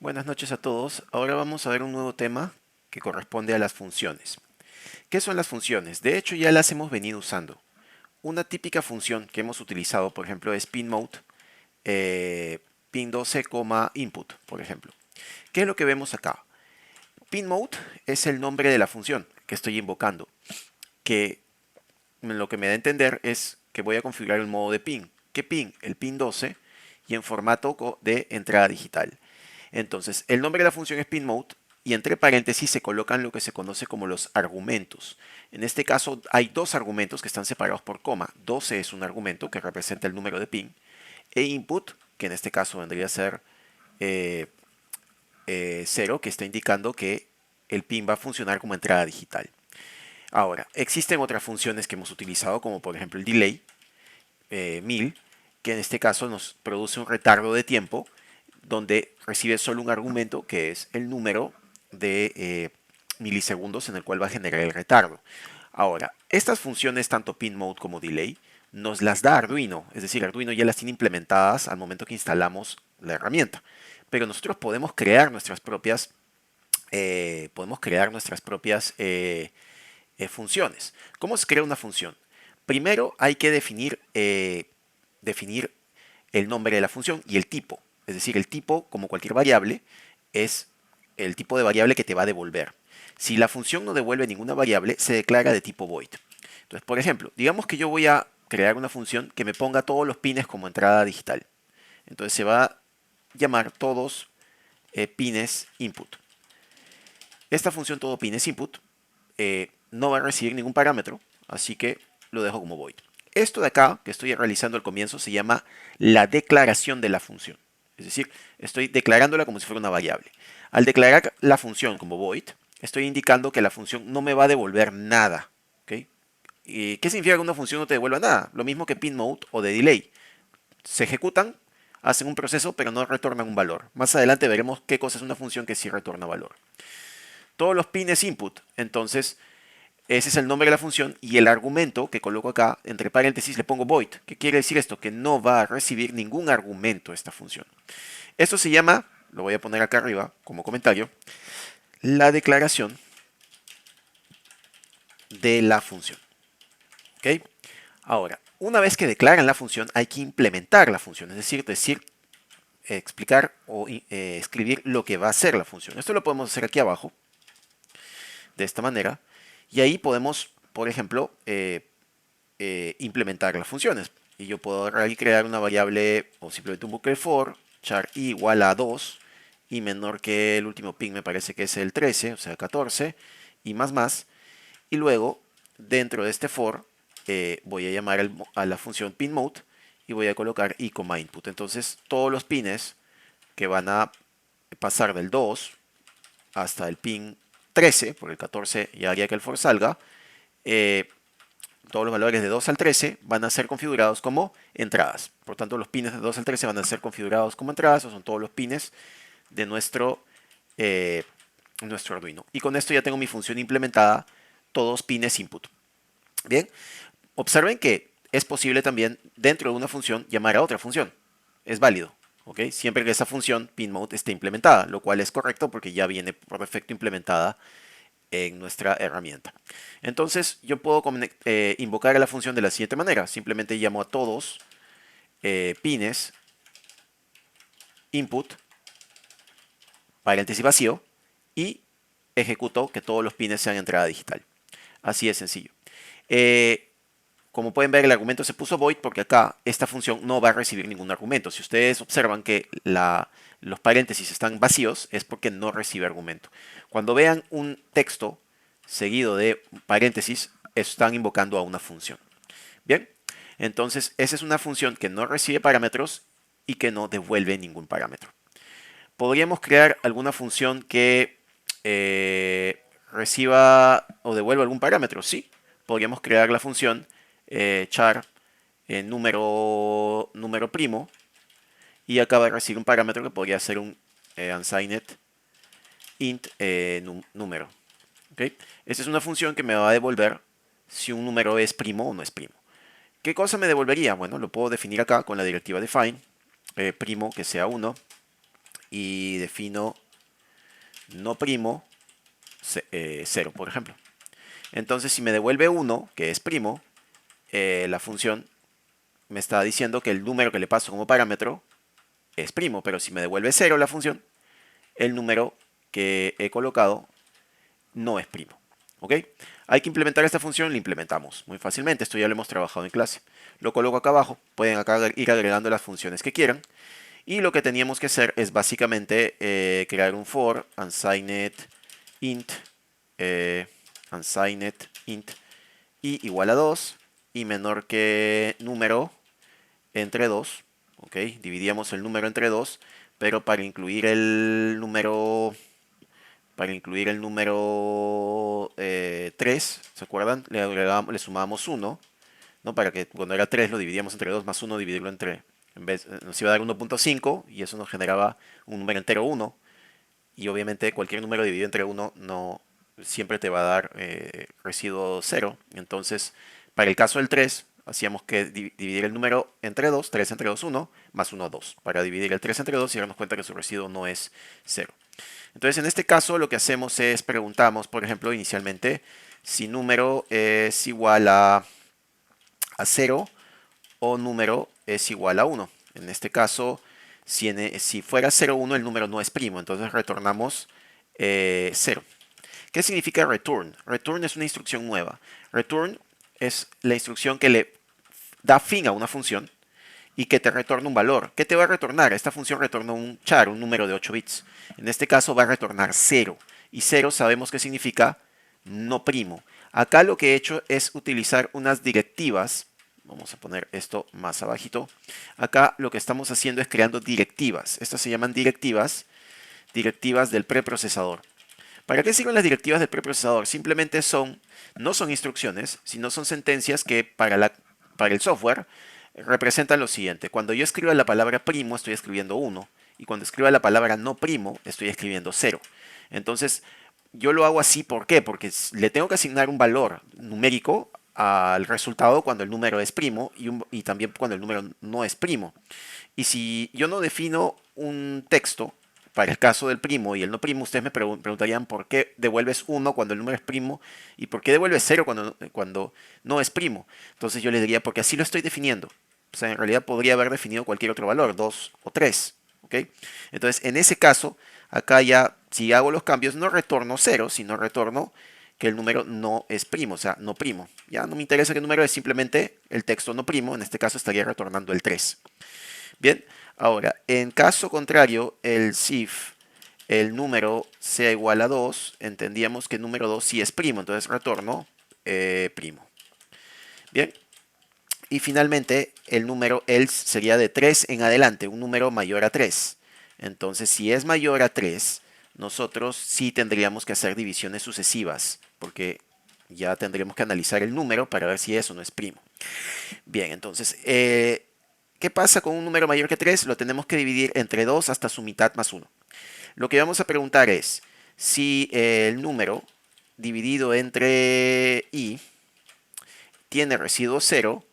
Buenas noches a todos. Ahora vamos a ver un nuevo tema que corresponde a las funciones. ¿Qué son las funciones? De hecho, ya las hemos venido usando. Una típica función que hemos utilizado, por ejemplo, es pinMode, pin12, input, por ejemplo. ¿Qué es lo que vemos acá? PinMode es el nombre de la función que estoy invocando, que lo que me da a entender es que voy a configurar el modo de pin. ¿Qué pin? El pin12 y en formato de entrada digital. Entonces, el nombre de la función es pinMode y entre paréntesis se colocan lo que se conoce como los argumentos. En este caso hay dos argumentos que están separados por coma. 12 es un argumento que representa el número de pin e input, que en este caso vendría a ser 0, que está indicando que el pin va a funcionar como entrada digital. Ahora, existen otras funciones que hemos utilizado, como por ejemplo el delay, 1000, que en este caso nos produce un retardo de tiempo donde recibe solo un argumento que es el número de milisegundos en el cual va a generar el retardo. Ahora, estas funciones, tanto pinMode como delay, nos las da Arduino, es decir, Arduino ya las tiene implementadas al momento que instalamos la herramienta. Pero nosotros podemos crear nuestras propias funciones. ¿Cómo se crea una función? Primero hay que definir el nombre de la función y el tipo. Es decir, el tipo, como cualquier variable, es el tipo de variable que te va a devolver. Si la función no devuelve ninguna variable, se declara de tipo void. Entonces, por ejemplo, digamos que yo voy a crear una función que me ponga todos los pines como entrada digital. Entonces se va a llamar todos pines input. Esta función todo pines input no va a recibir ningún parámetro, así que lo dejo como void. Esto de acá, que estoy realizando al comienzo, se llama la declaración de la función. Es decir, estoy declarándola como si fuera una variable. Al declarar la función como void, estoy indicando que la función no me va a devolver nada. ¿Okay? ¿Y qué significa que una función no te devuelva nada? Lo mismo que pinMode o de delay. Se ejecutan, hacen un proceso, pero no retornan un valor. Más adelante veremos qué cosa es una función que sí retorna valor. Todos los pines input, entonces ese es el nombre de la función y el argumento que coloco acá, entre paréntesis, le pongo void. ¿Qué quiere decir esto? Que no va a recibir ningún argumento esta función. Esto se llama, lo voy a poner acá arriba como comentario, la declaración de la función. ¿Ok? Ahora, una vez que declaran la función, hay que implementar la función, es decir explicar o escribir lo que va a hacer la función. Esto lo podemos hacer aquí abajo, de esta manera, y ahí podemos, por ejemplo, implementar las funciones. Y yo puedo ahí crear una variable o simplemente un bucle for, char i igual a 2 y menor que el último pin me parece que es el 13, o sea 14, y más. Y luego, dentro de este for, voy a llamar a la función pinMode y voy a colocar i, input. Entonces, todos los pines que van a pasar del 2 hasta el pin 13, por el 14 ya haría que el for salga, todos los valores de 2 al 13 van a ser configurados como entradas. Por tanto, los pines de 2 al 13 van a ser configurados como entradas, o son todos los pines de eh, nuestro Arduino. Y con esto ya tengo mi función implementada, todos pines input. Bien, observen que es posible también dentro de una función llamar a otra función. Es válido, ¿ok? Siempre que esa función pinMode esté implementada, lo cual es correcto porque ya viene por defecto implementada en nuestra herramienta. Entonces yo puedo invocar a la función de la siguiente manera. Simplemente llamo a todos pines input, paréntesis vacío, y ejecuto que todos los pines sean entrada digital. Así de sencillo. Como pueden ver, el argumento se puso void porque acá esta función no va a recibir ningún argumento. Si ustedes observan que los paréntesis están vacíos, es porque no recibe argumento. Cuando vean un texto seguido de paréntesis, están invocando a una función. Bien, entonces esa es una función que no recibe parámetros y que no devuelve ningún parámetro. Podríamos crear alguna función que reciba o devuelva algún parámetro. Sí, podríamos crear la función char número primo y acá va a recibir un parámetro que podría ser un unsigned int número. ¿Okay? Esta es una función que me va a devolver si un número es primo o no es primo. ¿Qué cosa me devolvería? Bueno, lo puedo definir acá con la directiva define, primo que sea 1 y defino no primo 0, por ejemplo. Entonces, si me devuelve 1, que es primo, la función me está diciendo que el número que le paso como parámetro es primo, pero si me devuelve 0 la función, el número que he colocado no es primo. ¿Ok? Hay que implementar esta función, la implementamos muy fácilmente. Esto ya lo hemos trabajado en clase. Lo coloco acá abajo. Pueden acá ir agregando las funciones que quieran. Y lo que teníamos que hacer es básicamente crear un for unsigned int, unsigned int y igual a 2 y menor que número entre 2. ¿Ok? Dividíamos el número entre 2, pero para incluir el número 3, ¿se acuerdan? Le sumábamos 1, ¿no? Para que cuando era 3 lo dividíamos entre 2 más 1, dividirlo entre, nos iba a dar 1.5 y eso nos generaba un número entero 1. Y obviamente cualquier número dividido entre 1 no siempre te va a dar residuo 0. Entonces, para el caso del 3, hacíamos que dividir el número entre 2, 3 entre 2, 1, más 1, 2. Para dividir el 3 entre 2 y darnos cuenta que su residuo no es 0. Entonces, en este caso, lo que hacemos es preguntamos, por ejemplo, inicialmente, si número es igual a 0 o número es igual a 1. En este caso, si fuera 0, 1, el número no es primo. Entonces, retornamos 0. ¿Qué significa return? Return es una instrucción nueva. Return es la instrucción que le da fin a una función y que te retorna un valor. ¿Qué te va a retornar? Esta función retorna un char, un número de 8 bits. En este caso va a retornar 0. Y 0 sabemos que significa no primo. Acá lo que he hecho es utilizar unas directivas. Vamos a poner esto más abajito. Acá lo que estamos haciendo es creando directivas. Estas se llaman directivas del preprocesador. ¿Para qué sirven las directivas del preprocesador? Simplemente no son instrucciones, sino son sentencias que para el software representan lo siguiente. Cuando yo escriba la palabra primo, estoy escribiendo 1. Y cuando escriba la palabra no primo, estoy escribiendo 0. Entonces, yo lo hago así, ¿por qué? Porque le tengo que asignar un valor numérico al resultado cuando el número es primo y también cuando el número no es primo. Y si yo no defino un texto para el caso del primo y el no primo, ustedes me preguntarían por qué devuelves 1 cuando el número es primo y por qué devuelves 0 cuando no es primo. Entonces yo les diría, porque así lo estoy definiendo. O sea, en realidad podría haber definido cualquier otro valor, 2 o 3. ¿Ok? Entonces, en ese caso, acá ya, si hago los cambios, no retorno 0, sino retorno que el número no es primo, o sea, no primo. Ya no me interesa qué número es, simplemente el texto no primo. En este caso estaría retornando el 3. Bien, ahora, en caso contrario, el número sea igual a 2, entendíamos que el número 2 sí es primo, entonces retorno primo. Bien, y finalmente el número else sería de 3 en adelante, un número mayor a 3. Entonces, si es mayor a 3, nosotros sí tendríamos que hacer divisiones sucesivas, porque ya tendríamos que analizar el número para ver si eso no es primo. Bien, entonces, ¿qué pasa con un número mayor que 3? Lo tenemos que dividir entre 2 hasta su mitad más 1. Lo que vamos a preguntar es si el número dividido entre i tiene residuo 0,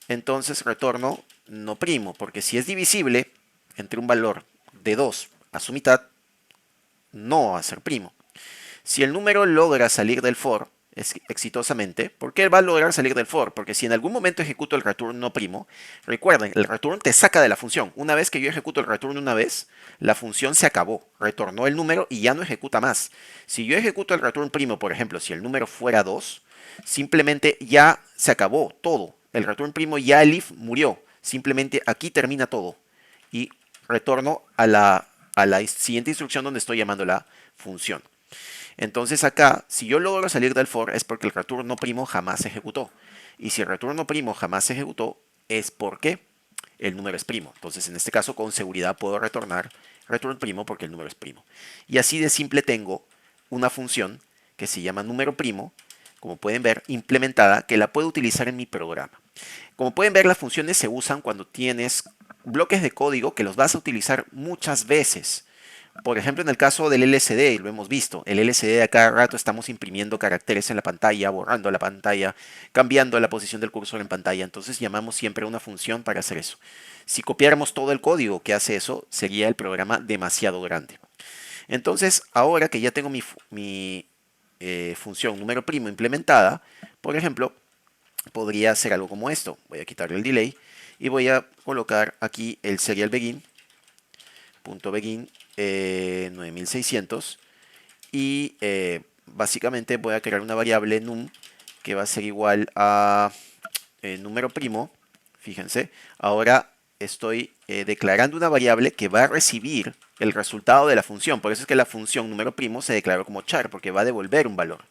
entonces retorno no primo, porque si es divisible entre un valor de 2 a su mitad, no va a ser primo. Si el número logra salir del for exitosamente, ¿por qué va a lograr salir del for? Porque si en algún momento ejecuto el return no primo, recuerden, el return te saca de la función. Una vez que yo ejecuto el return una vez, la función se acabó, retornó el número y ya no ejecuta más. Si yo ejecuto el return primo, por ejemplo, si el número fuera 2, simplemente ya se acabó todo. El return primo ya el if murió. Simplemente aquí termina todo. Y retorno a la siguiente instrucción donde estoy llamando la función. Entonces acá, si yo logro salir del for es porque el return no primo jamás se ejecutó. Y si el return no primo jamás se ejecutó, es porque el número es primo. Entonces en este caso con seguridad puedo retornar return primo porque el número es primo. Y así de simple tengo una función que se llama número primo, como pueden ver, implementada, que la puedo utilizar en mi programa. Como pueden ver, las funciones se usan cuando tienes bloques de código que los vas a utilizar muchas veces. Por ejemplo, en el caso del LCD, lo hemos visto, el LCD a cada rato estamos imprimiendo caracteres en la pantalla, borrando la pantalla, cambiando la posición del cursor en pantalla. Entonces llamamos siempre a una función para hacer eso. Si copiáramos todo el código que hace eso, sería el programa demasiado grande. Entonces, ahora que ya tengo mi función número primo implementada, por ejemplo, podría hacer algo como esto. Voy a quitarle el delay y voy a colocar aquí el serial begin, punto begin 9600 y básicamente voy a crear una variable num que va a ser igual a número primo. Fíjense, ahora estoy declarando una variable que va a recibir el resultado de la función. Por eso es que la función número primo se declaró como char, porque va a devolver un valor.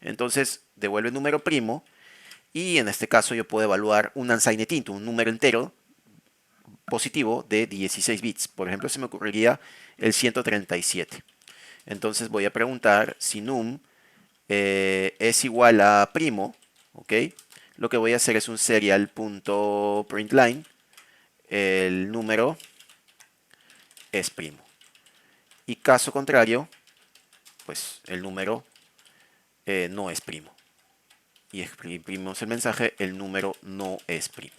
Entonces, devuelve número primo y en este caso yo puedo evaluar un unsigned int, un número entero positivo de 16 bits. Por ejemplo, se me ocurriría el 137. Entonces voy a preguntar si num es igual a primo, ¿ok? Lo que voy a hacer es un serial.println, el número es primo. Y caso contrario, pues el número no es primo. Y imprimimos el mensaje, el número no es primo.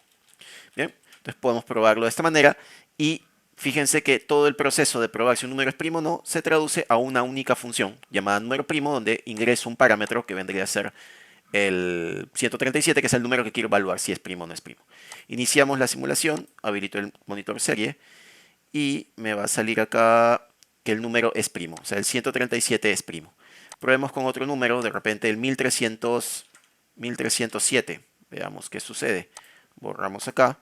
Bien, entonces podemos probarlo de esta manera y fíjense que todo el proceso de probar si un número es primo o no se traduce a una única función llamada número primo, donde ingreso un parámetro que vendría a ser el 137, que es el número que quiero evaluar si es primo o no es primo. Iniciamos la simulación, habilito el monitor serie y me va a salir acá que el número es primo, o sea, el 137 es primo. Probemos con otro número, de repente el 1307. Veamos qué sucede. Borramos acá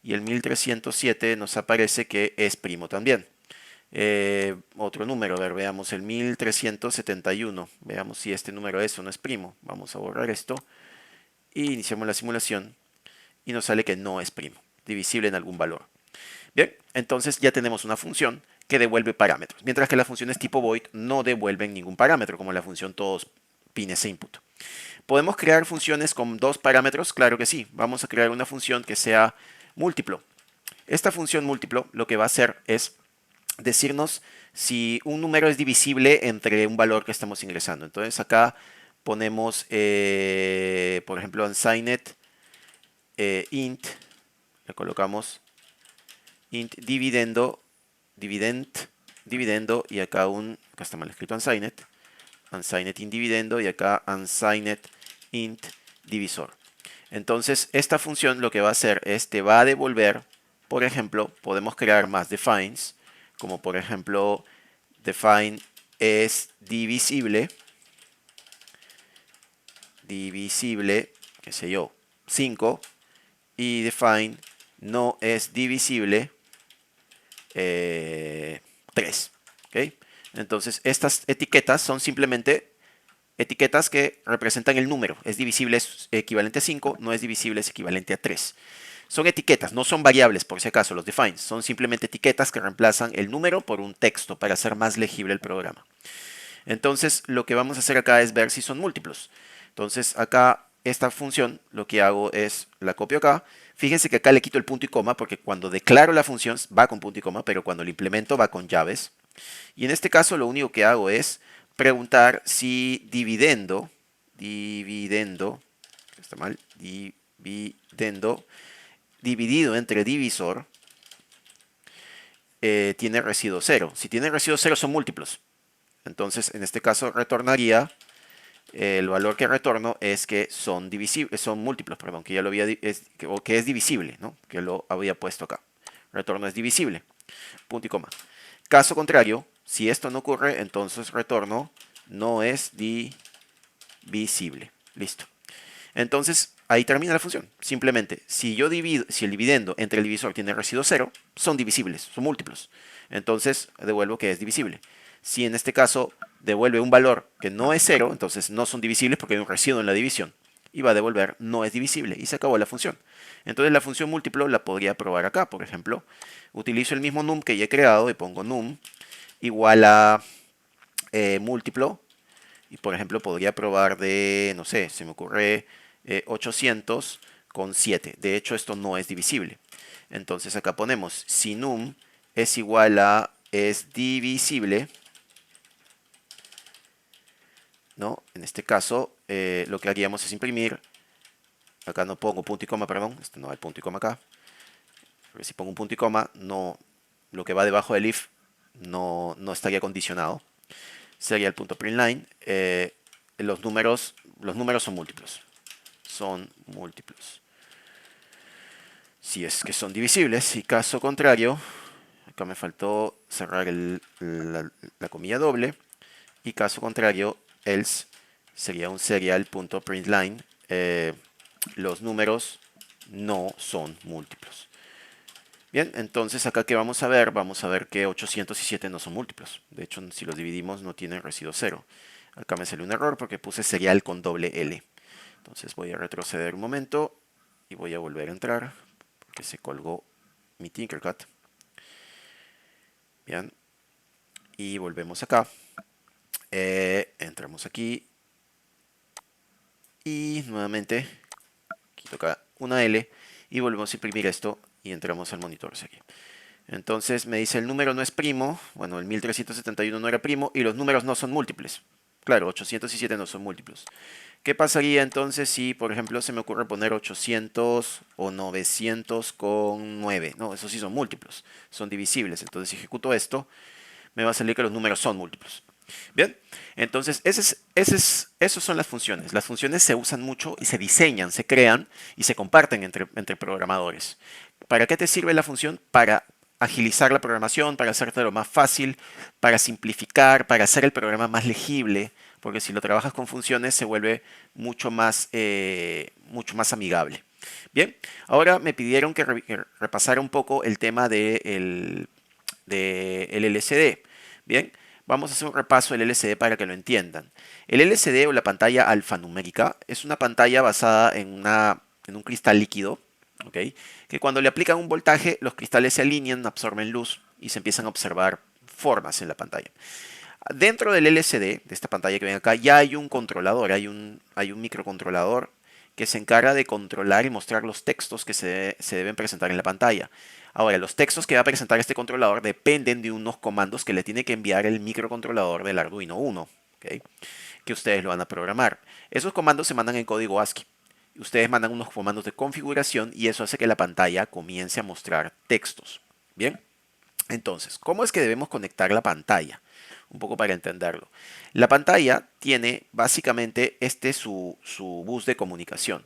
y el 1307 nos aparece que es primo también. Otro número, a ver, veamos el 1371. Veamos si este número es o no es primo. Vamos a borrar esto y iniciamos la simulación y nos sale que no es primo, divisible en algún valor. Bien, entonces ya tenemos una función que devuelve parámetros, mientras que las funciones tipo void no devuelven ningún parámetro, como la función todos pines e input. ¿Podemos crear funciones con dos parámetros? Claro que sí. Vamos a crear una función que sea múltiplo. Esta función múltiplo lo que va a hacer es decirnos si un número es divisible entre un valor que estamos ingresando. Entonces acá ponemos, por ejemplo, unsigned int, le colocamos int dividendo, dividendo y acá acá está mal escrito unsigned int dividendo y acá unsigned int divisor. Entonces esta función lo que va a hacer es te va a devolver, por ejemplo, podemos crear más defines, como por ejemplo define es divisible, qué sé yo, 5, y define no es divisible 3. ¿Okay? Entonces estas etiquetas son simplemente etiquetas que representan el número. Es divisible, es equivalente a 5, no es divisible, es equivalente a 3. Son etiquetas, no son variables por si acaso, los defines. Son simplemente etiquetas que reemplazan el número por un texto para hacer más legible el programa. Entonces lo que vamos a hacer acá es ver si son múltiplos. Entonces acá esta función lo que hago es la copio acá. Fíjense que acá le quito el punto y coma porque cuando declaro la función va con punto y coma, pero cuando lo implemento va con llaves. Y en este caso lo único que hago es preguntar si dividendo, está mal, dividendo, dividido entre divisor, tiene residuo 0. Si tiene residuo 0 son múltiplos. Entonces, en este caso retornaría, el valor que retorno es que son divisibles, son múltiplos, perdón, que ya lo había, o que es divisible, ¿no? Que lo había puesto acá. Retorno es divisible, punto y coma. Caso contrario, si esto no ocurre, entonces retorno no es divisible. Listo. Entonces, ahí termina la función. Simplemente, si yo divido, si el dividendo entre el divisor tiene residuo 0, son divisibles, son múltiplos. Entonces, devuelvo que es divisible. Si en este caso devuelve un valor que no es 0, entonces no son divisibles porque hay un residuo en la división. Y va a devolver no es divisible. Y se acabó la función. Entonces la función múltiplo la podría probar acá. Por ejemplo, utilizo el mismo num que ya he creado y pongo num igual a múltiplo. Y por ejemplo podría probar de, no sé, se me ocurre 800 con 7. De hecho esto no es divisible. Entonces acá ponemos si num es igual a es divisible, ¿no? En este caso, lo que haríamos es imprimir, acá no pongo punto y coma, perdón, no hay punto y coma acá, pero si pongo un punto y coma, no, lo que va debajo del if no estaría condicionado, sería el punto println. Los números son múltiplos, si es que son divisibles, y caso contrario, acá me faltó cerrar la comilla doble, y caso contrario, else sería un serial.println, los números no son múltiplos. Bien, entonces acá que vamos a ver que 807 no son múltiplos. De hecho, si los dividimos no tienen residuo cero. Acá me salió un error porque puse serial con doble L. Entonces voy a retroceder un momento y voy a volver a entrar porque se colgó mi Tinkercad. Bien, y volvemos acá. Entramos aquí y nuevamente quito acá una L y volvemos a imprimir esto y entramos al monitor aquí. Entonces me dice el número no es primo, bueno, el 1371 no era primo y los números no son múltiples. Claro, 807 no son múltiplos. ¿Qué pasaría entonces si, por ejemplo, se me ocurre poner 800 o 900 con 9? No, esos sí son múltiplos, son divisibles. Entonces si ejecuto esto, me va a salir que los números son múltiplos. Bien, entonces esas son las funciones. Las funciones se usan mucho y se diseñan, se crean y se comparten entre programadores. ¿Para qué te sirve la función? Para agilizar la programación, para hacértelo más fácil, para simplificar, para hacer el programa más legible, porque si lo trabajas con funciones se vuelve mucho más amigable. Bien, ahora me pidieron que repasara un poco el tema del LCD. Bien, vamos a hacer un repaso del LCD para que lo entiendan. El LCD o la pantalla alfanumérica es una pantalla basada en un cristal líquido, ¿okay? Que cuando le aplican un voltaje, los cristales se alinean, absorben luz y se empiezan a observar formas en la pantalla. Dentro del LCD, de esta pantalla que ven acá, ya hay un controlador, hay un microcontrolador que se encarga de controlar y mostrar los textos que se deben presentar en la pantalla. Ahora, los textos que va a presentar este controlador dependen de unos comandos que le tiene que enviar el microcontrolador del Arduino Uno, ¿okay? Que ustedes lo van a programar. Esos comandos se mandan en código ASCII. Ustedes mandan unos comandos de configuración y eso hace que la pantalla comience a mostrar textos. Bien, entonces, ¿cómo es que debemos conectar la pantalla? Un poco para entenderlo. La pantalla tiene básicamente su bus de comunicación.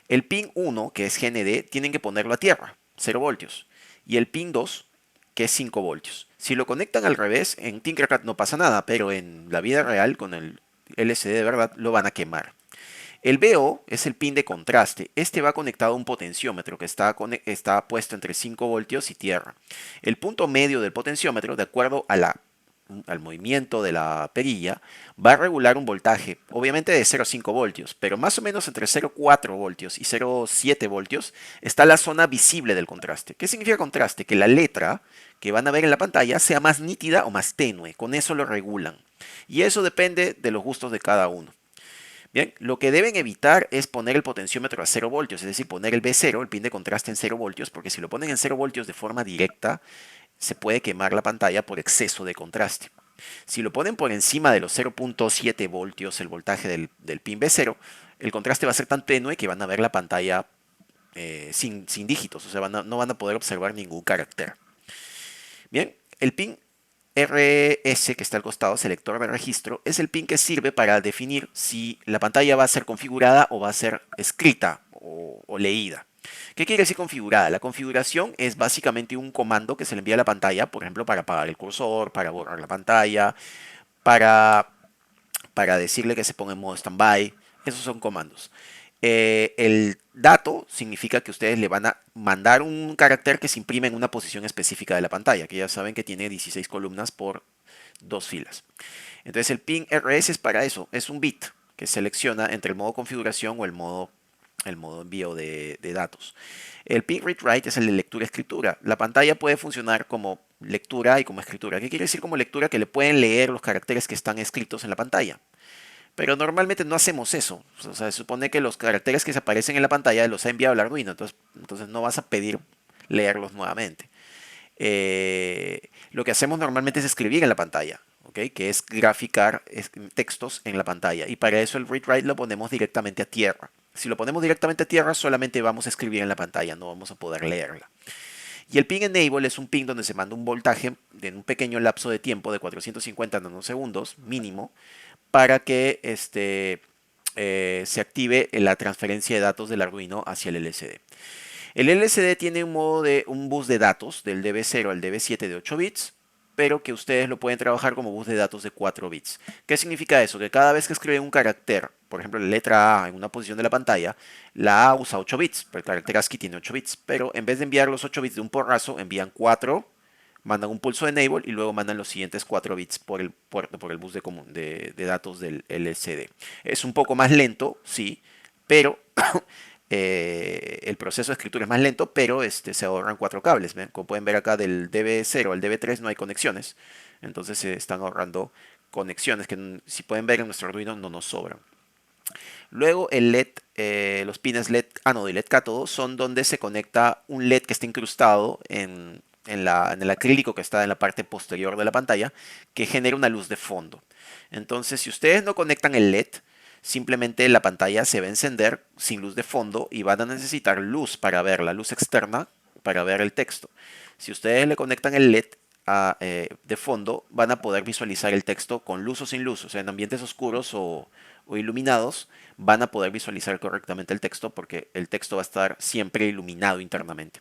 El pin 1, que es GND, tienen que ponerlo a tierra, 0 voltios. Y el pin 2, que es 5 voltios. Si lo conectan al revés, en Tinkercad no pasa nada, pero en la vida real, con el LCD de verdad, lo van a quemar. El BO es el pin de contraste. Este va conectado a un potenciómetro que está puesto entre 5 voltios y tierra. El punto medio del potenciómetro, de acuerdo al movimiento de la perilla, va a regular un voltaje, obviamente de 0,5 voltios, pero más o menos entre 0,4 voltios y 0,7 voltios está la zona visible del contraste. ¿Qué significa contraste? Que la letra que van a ver en la pantalla sea más nítida o más tenue. Con eso lo regulan. Y eso depende de los gustos de cada uno. Bien, lo que deben evitar es poner el potenciómetro a 0 voltios, es decir, poner el B0, el pin de contraste en 0 voltios, porque si lo ponen en 0 voltios de forma directa, se puede quemar la pantalla por exceso de contraste. Si lo ponen por encima de los 0,7 voltios, el voltaje del pin B0, el contraste va a ser tan tenue que van a ver la pantalla sin dígitos, o sea, no van a poder observar ningún carácter. Bien, el pin RS que está al costado, selector de registro, es el pin que sirve para definir si la pantalla va a ser configurada o va a ser escrita o leída. ¿Qué quiere decir configurada? La configuración es básicamente un comando que se le envía a la pantalla, por ejemplo, para apagar el cursor, para borrar la pantalla, para, para decirle que se ponga en modo standby. Esos son comandos. El dato significa que ustedes le van a mandar un carácter que se imprime en una posición específica de la pantalla, que ya saben que tiene 16 columnas por 2 filas. Entonces el pin RS es para eso, es un bit que selecciona entre el modo configuración o el modo envío de datos. El pin read-write es el de lectura-escritura. La pantalla puede funcionar como lectura y como escritura. ¿Qué quiere decir como lectura? Que le pueden leer los caracteres que están escritos en la pantalla. Pero normalmente no hacemos eso. O sea, se supone que los caracteres que se aparecen en la pantalla los ha enviado el Arduino. Entonces no vas a pedir leerlos nuevamente. lo que hacemos normalmente es escribir en la pantalla, ¿ok? Que es graficar textos en la pantalla. Y para eso el read-write lo ponemos directamente a tierra. Si lo ponemos directamente a tierra, solamente vamos a escribir en la pantalla, no vamos a poder leerla. Y el pin enable es un pin donde se manda un voltaje en un pequeño lapso de tiempo de 450 nanosegundos mínimo para que se active la transferencia de datos del Arduino hacia el LCD. El LCD tiene un bus de datos del DB0 al DB7 de 8 bits, pero que ustedes lo pueden trabajar como bus de datos de 4 bits. ¿Qué significa eso? Que cada vez que escriben un carácter, por ejemplo la letra A en una posición de la pantalla, la A usa 8 bits, pero el carácter ASCII tiene 8 bits, pero en vez de enviar los 8 bits de un porrazo, envían 4, mandan un pulso de enable y luego mandan los siguientes 4 bits por el puerto, por el bus de datos del LCD. Es un poco más lento, sí, pero el proceso de escritura es más lento, pero se ahorran 4 cables. ¿Ven? Como pueden ver acá, del DB0 al DB3 no hay conexiones, entonces se están ahorrando conexiones que, si pueden ver, en nuestro Arduino no nos sobran. Luego el LED, los pines LED ánodo y LED cátodo son donde se conecta un LED que está incrustado en el acrílico que está en la parte posterior de la pantalla, que genera una luz de fondo. Entonces, si ustedes no conectan el LED, simplemente la pantalla se va a encender sin luz de fondo y van a necesitar luz para ver, la luz externa para ver el texto. Si ustedes le conectan el LED de fondo, van a poder visualizar el texto con luz o sin luz, o sea, en ambientes oscuros o iluminados, van a poder visualizar correctamente el texto porque el texto va a estar siempre iluminado internamente.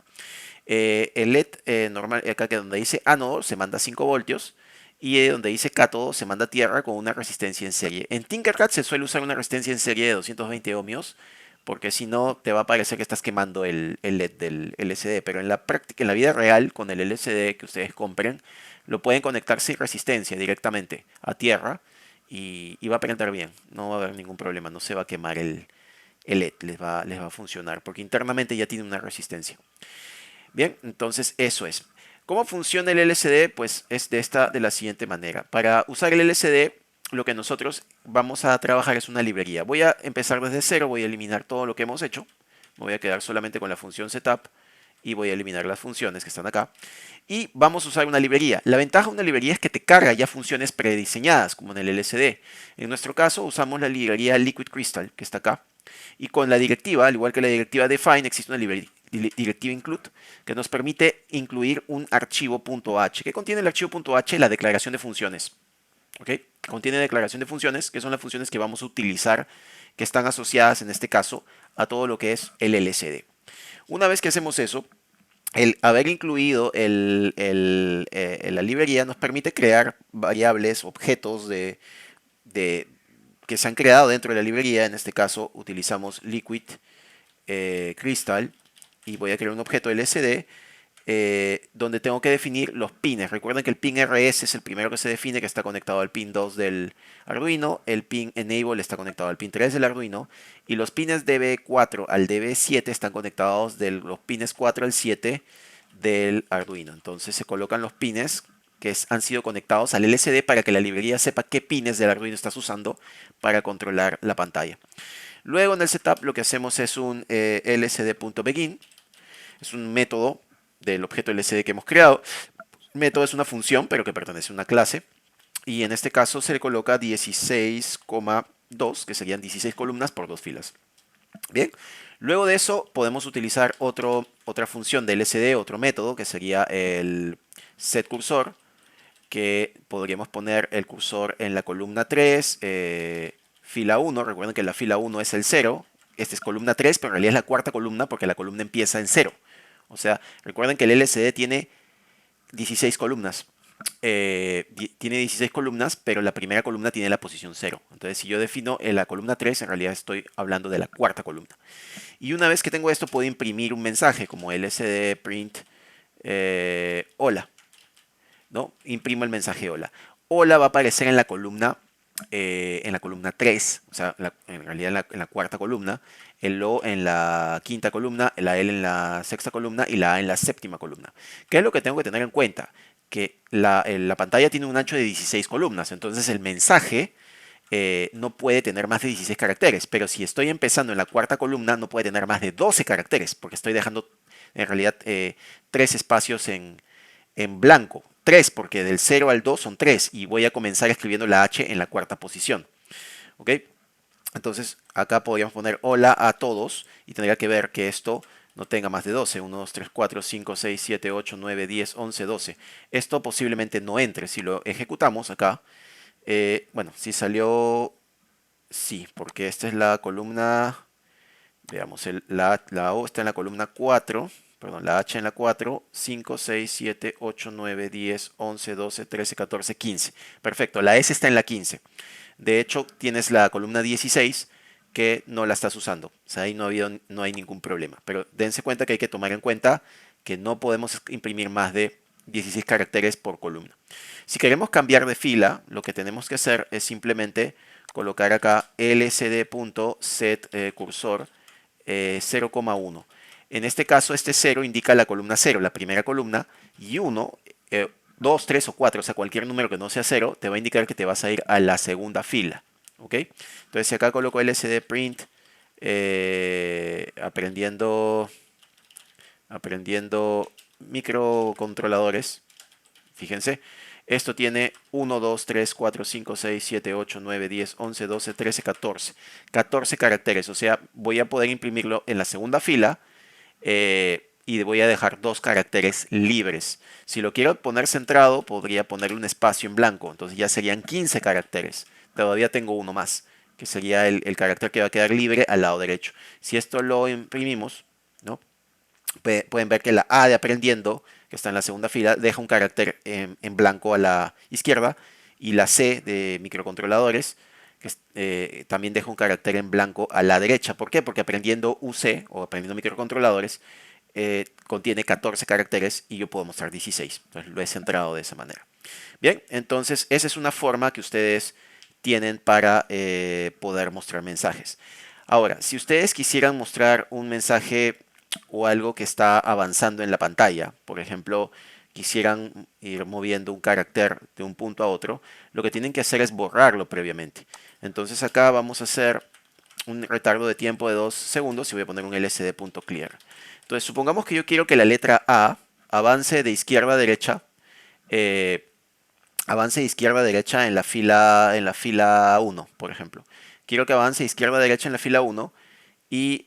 El LED normal, acá que donde dice ánodo se manda 5 voltios y donde dice cátodo se manda tierra con una resistencia en serie. En Tinkercad se suele usar una resistencia en serie de 220 ohmios porque si no te va a parecer que estás quemando el LED del LCD, pero en la práctica, en la vida real, con el LCD que ustedes compren, lo pueden conectar sin resistencia directamente a tierra y va a prender bien, no va a haber ningún problema, no se va a quemar el LED, les va a funcionar porque internamente ya tiene una resistencia. Bien, entonces eso es. ¿Cómo funciona el LCD? Pues es de la siguiente manera. Para usar el LCD, lo que nosotros vamos a trabajar es una librería. Voy a empezar desde cero, voy a eliminar todo lo que hemos hecho. Me voy a quedar solamente con la función setup y voy a eliminar las funciones que están acá. Y vamos a usar una librería. La ventaja de una librería es que te carga ya funciones prediseñadas, como en el LCD. En nuestro caso usamos la librería Liquid Crystal, que está acá. Y con la directiva, al igual que la directiva define, existe una directiva include que nos permite incluir un archivo .h. ¿Qué contiene el archivo .h? La declaración de funciones. ¿Okay? Contiene declaración de funciones, que son las funciones que vamos a utilizar, que están asociadas en este caso a todo lo que es el LCD. Una vez que hacemos eso, el haber incluido la librería nos permite crear variables, objetos que se han creado dentro de la librería. En este caso utilizamos Liquid Crystal y voy a crear un objeto LCD donde tengo que definir los pines. Recuerden que el pin RS es el primero que se define, que está conectado al pin 2 del Arduino. El pin Enable está conectado al pin 3 del Arduino. Y los pines DB4 al DB7 están conectados de los pines 4 al 7 del Arduino. Entonces se colocan los pines que han sido conectados al LCD para que la librería sepa qué pines del Arduino estás usando para controlar la pantalla. Luego en el setup lo que hacemos es un lcd.begin. Es un método del objeto LCD que hemos creado. Método es una función, pero que pertenece a una clase. Y en este caso se le coloca 16,2, que serían 16 columnas por 2 filas. Bien, luego de eso podemos utilizar otra función de LCD, otro método, que sería el setCursor, que podríamos poner el cursor en la columna 3, fila 1. Recuerden que la fila 1 es el 0. Esta es columna 3, pero en realidad es la cuarta columna porque la columna empieza en 0. O sea, recuerden que el LCD tiene 16 columnas. Tiene 16 columnas, pero la primera columna tiene la posición 0. Entonces, si yo defino en la columna 3, en realidad estoy hablando de la cuarta columna. Y una vez que tengo esto, puedo imprimir un mensaje como LCD print hola. ¿No? Imprimo el mensaje hola. Hola va a aparecer en la columna 3, o sea, en realidad en la cuarta columna, el O en la quinta columna, la L en la sexta columna y la A en la séptima columna. ¿Qué es lo que tengo que tener en cuenta? Que la pantalla tiene un ancho de 16 columnas, entonces el mensaje no puede tener más de 16 caracteres, pero si estoy empezando en la cuarta columna no puede tener más de 12 caracteres, porque estoy dejando en realidad 3 espacios en blanco. 3, porque del 0 al 2 son 3. Y voy a comenzar escribiendo la H en la cuarta posición. ¿Ok? Entonces acá podríamos poner hola a todos y tendría que ver que esto no tenga más de 12. 1, 2, 3, 4, 5, 6, 7, 8, 9, 10, 11, 12. Esto posiblemente no entre. Si lo ejecutamos acá, bueno, si salió, sí, porque esta es la columna, veamos, la O está en la columna 4, perdón, la H en la 4, 5, 6, 7, 8, 9, 10, 11, 12, 13, 14, 15. Perfecto, la S está en la 15. De hecho, tienes la columna 16 que no la estás usando. O sea, ahí no hay ningún problema. Pero dense cuenta que hay que tomar en cuenta que no podemos imprimir más de 16 caracteres por columna. Si queremos cambiar de fila, lo que tenemos que hacer es simplemente colocar acá lsd.setCursor 0,1. En este caso, este 0 indica la columna 0, la primera columna, y 1, 2, 3 o 4, o sea, cualquier número que no sea 0, te va a indicar que te vas a ir a la segunda fila. ¿Ok? Entonces, si acá coloco lsd print, aprendiendo microcontroladores, fíjense, esto tiene 1, 2, 3, 4, 5, 6, 7, 8, 9, 10, 11, 12, 13, 14. 14 caracteres, o sea, voy a poder imprimirlo en la segunda fila y voy a dejar 2 caracteres libres. Si lo quiero poner centrado, podría ponerle un espacio en blanco, entonces ya serían 15 caracteres. Todavía tengo uno más, que sería el carácter que va a quedar libre al lado derecho. Si esto lo imprimimos, ¿no? Pueden ver que la A de aprendiendo, que está en la segunda fila, deja un carácter en blanco a la izquierda, y la C de microcontroladores, que también deja un carácter en blanco a la derecha. ¿Por qué? Porque aprendiendo UC o aprendiendo microcontroladores contiene 14 caracteres y yo puedo mostrar 16. Entonces lo he centrado de esa manera. Bien, entonces esa es una forma que ustedes tienen para poder mostrar mensajes. Ahora, si ustedes quisieran mostrar un mensaje o algo que está avanzando en la pantalla, por ejemplo, quisieran ir moviendo un carácter de un punto a otro, lo que tienen que hacer es borrarlo previamente. Entonces acá vamos a hacer un retardo de tiempo de 2 segundos y voy a poner un lsd.clear. Entonces supongamos que yo quiero que la letra A avance de izquierda a derecha, eh, avance de izquierda a derecha en la fila 1, por ejemplo. Quiero que avance de izquierda a derecha en la fila 1 y,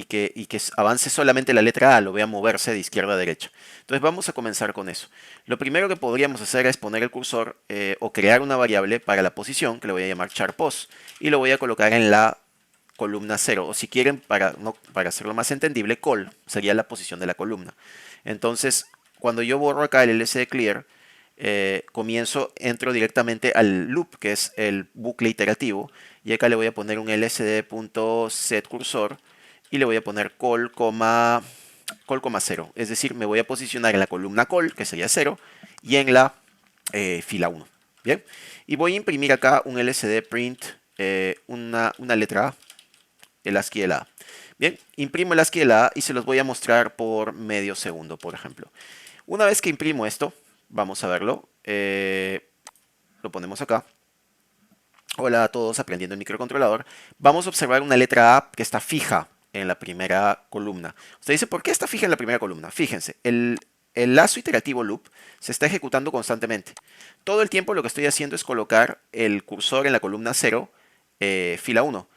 que avance solamente la letra A, lo voy a moverse de izquierda a derecha. Entonces vamos a comenzar con eso. Lo primero que podríamos hacer es poner el cursor o crear una variable para la posición, que le voy a llamar charPos, y lo voy a colocar en la columna 0, o si quieren, para hacerlo más entendible, col sería la posición de la columna. Entonces, cuando yo borro acá el lsd clear, entro directamente al loop, que es el bucle iterativo, y acá le voy a poner un lsd.setCursor y le voy a poner col, 0, es decir, me voy a posicionar en la columna col, que sería 0, y en la fila 1. Bien, y voy a imprimir acá un lsd print, una letra A, el ASCII de la A. Bien, imprimo el ASCII de la A y se los voy a mostrar por medio segundo, por ejemplo. Una vez que imprimo esto, vamos a verlo. Lo ponemos acá. Hola a todos, aprendiendo el microcontrolador. Vamos a observar una letra A que está fija en la primera columna. Usted dice, ¿por qué está fija en la primera columna? Fíjense, el lazo iterativo loop se está ejecutando constantemente. Todo el tiempo lo que estoy haciendo es colocar el cursor en la columna 0, fila 1.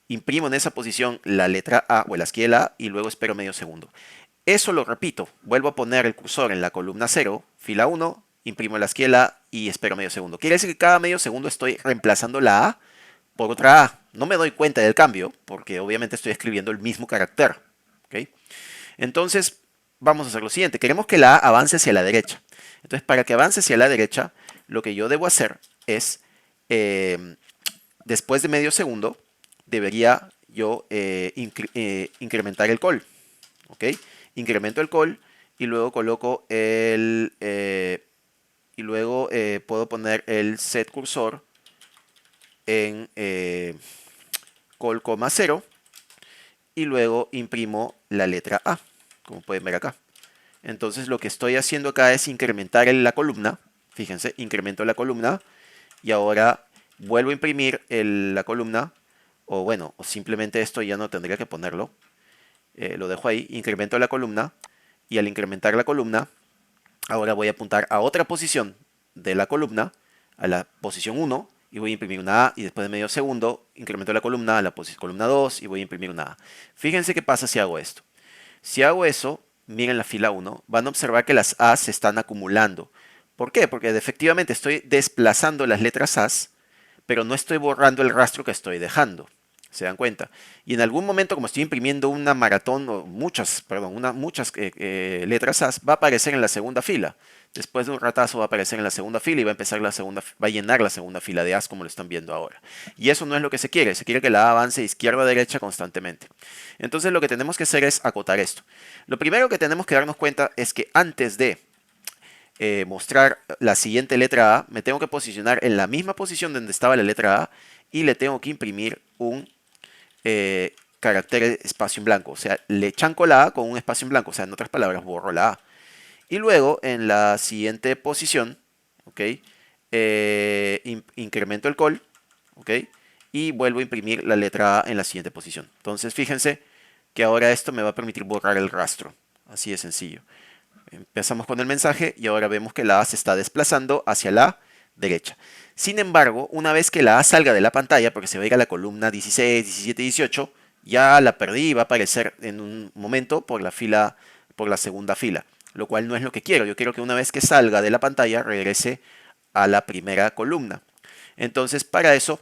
Imprimo en esa posición la letra A o el ASCII de la A y luego espero medio segundo. Eso lo repito, vuelvo a poner el cursor en la columna 0, fila 1, imprimo la esquiela y espero medio segundo. Quiere decir que cada medio segundo estoy reemplazando la A por otra A. No me doy cuenta del cambio porque obviamente estoy escribiendo el mismo carácter. ¿Okay? Entonces, vamos a hacer lo siguiente. Queremos que la A avance hacia la derecha. Entonces, para que avance hacia la derecha, lo que yo debo hacer es, después de medio segundo, debería yo incrementar el call. ¿Ok? Incremento el call y luego coloco y luego puedo poner el set cursor en call, 0 y luego imprimo la letra A, como pueden ver acá. Entonces lo que estoy haciendo acá es incrementar la columna. Fíjense, incremento la columna y ahora vuelvo a imprimir la columna, o bueno, o simplemente esto ya no tendría que ponerlo. Lo dejo ahí, incremento la columna y al incrementar la columna Ahora voy a apuntar a otra posición de la columna, a la posición 1, y voy a imprimir una A, y después de medio segundo incremento la columna a la columna 2 y voy a imprimir una A. Fíjense qué pasa si hago esto. Si hago eso, miren la fila 1, van a observar que las A's se están acumulando. ¿Por qué? Porque efectivamente estoy desplazando las letras A's, pero no estoy borrando el rastro que estoy dejando. ¿Se dan cuenta? Y en algún momento, como estoy imprimiendo una maratón, o muchas, perdón, muchas letras A's, va a aparecer en la segunda fila. Después de un ratazo va a aparecer en la segunda fila y va a empezar va a llenar la segunda fila de A's como lo están viendo ahora. Y eso no es lo que se quiere que la A avance izquierda a derecha constantemente. Entonces lo que tenemos que hacer es acotar esto. Lo primero que tenemos que darnos cuenta es que antes de mostrar la siguiente letra A, me tengo que posicionar en la misma posición donde estaba la letra A y le tengo que imprimir un carácter espacio en blanco. O sea, le chanco la A con un espacio en blanco. O sea, en otras palabras, borro la A. Y luego, en la siguiente posición, ¿ok? Incremento el col, ¿ok? Y vuelvo a imprimir la letra A en la siguiente posición. Entonces, fíjense que ahora esto me va a permitir borrar el rastro. Así de sencillo. Empezamos con el mensaje y ahora vemos que la A se está desplazando hacia la derecha. Sin embargo, una vez que la A salga de la pantalla, porque se va a ir a la columna 16, 17, 18, ya la perdí y va a aparecer en un momento por la segunda fila, lo cual no es lo que quiero. Yo quiero que una vez que salga de la pantalla regrese a la primera columna. Entonces, para eso,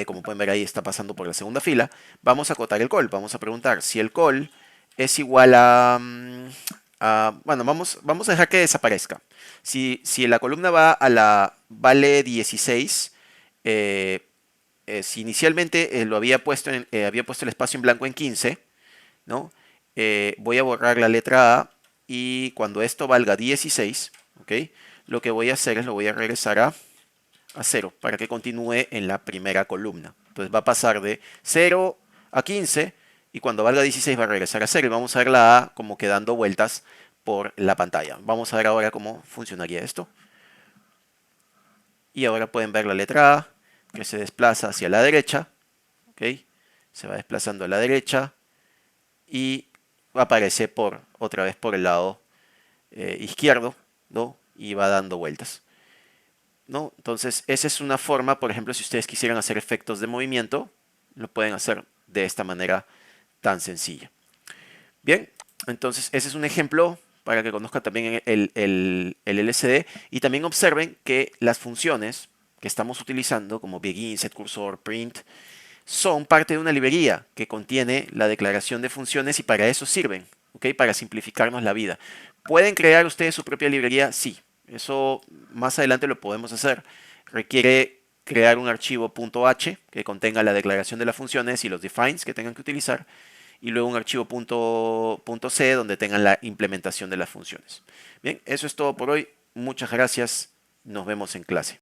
como pueden ver ahí está pasando por la segunda fila, vamos a acotar el call. Vamos a preguntar si el call es igual a... bueno, vamos a dejar que desaparezca. Si la columna va a la vale 16, si inicialmente había puesto el espacio en blanco en 15, ¿no? Voy a borrar la letra A y cuando esto valga 16, ¿ok? Lo que voy a hacer es lo voy a regresar a 0 para que continúe en la primera columna. Entonces va a pasar de 0 a 15 y cuando valga 16 va a regresar a 0 y vamos a ver la A como que dando vueltas por la pantalla. Vamos a ver ahora cómo funcionaría esto. Y ahora pueden ver la letra A que se desplaza hacia la derecha. ¿Ok? Se va desplazando a la derecha y aparece otra vez por el lado izquierdo, ¿no? Y va dando vueltas, ¿no? Entonces, esa es una forma, por ejemplo, si ustedes quisieran hacer efectos de movimiento, lo pueden hacer de esta manera tan sencilla. Bien, entonces ese es un ejemplo para que conozcan también el LCD y también observen que las funciones que estamos utilizando, como begin, set cursor, print, son parte de una librería que contiene la declaración de funciones y para eso sirven, ¿ok? Para simplificarnos la vida. ¿Pueden crear ustedes su propia librería? Sí, eso más adelante lo podemos hacer. Requiere crear un archivo .h que contenga la declaración de las funciones y los defines que tengan que utilizar y luego un archivo .c donde tengan la implementación de las funciones. Bien, eso es todo por hoy. Muchas gracias. Nos vemos en clase.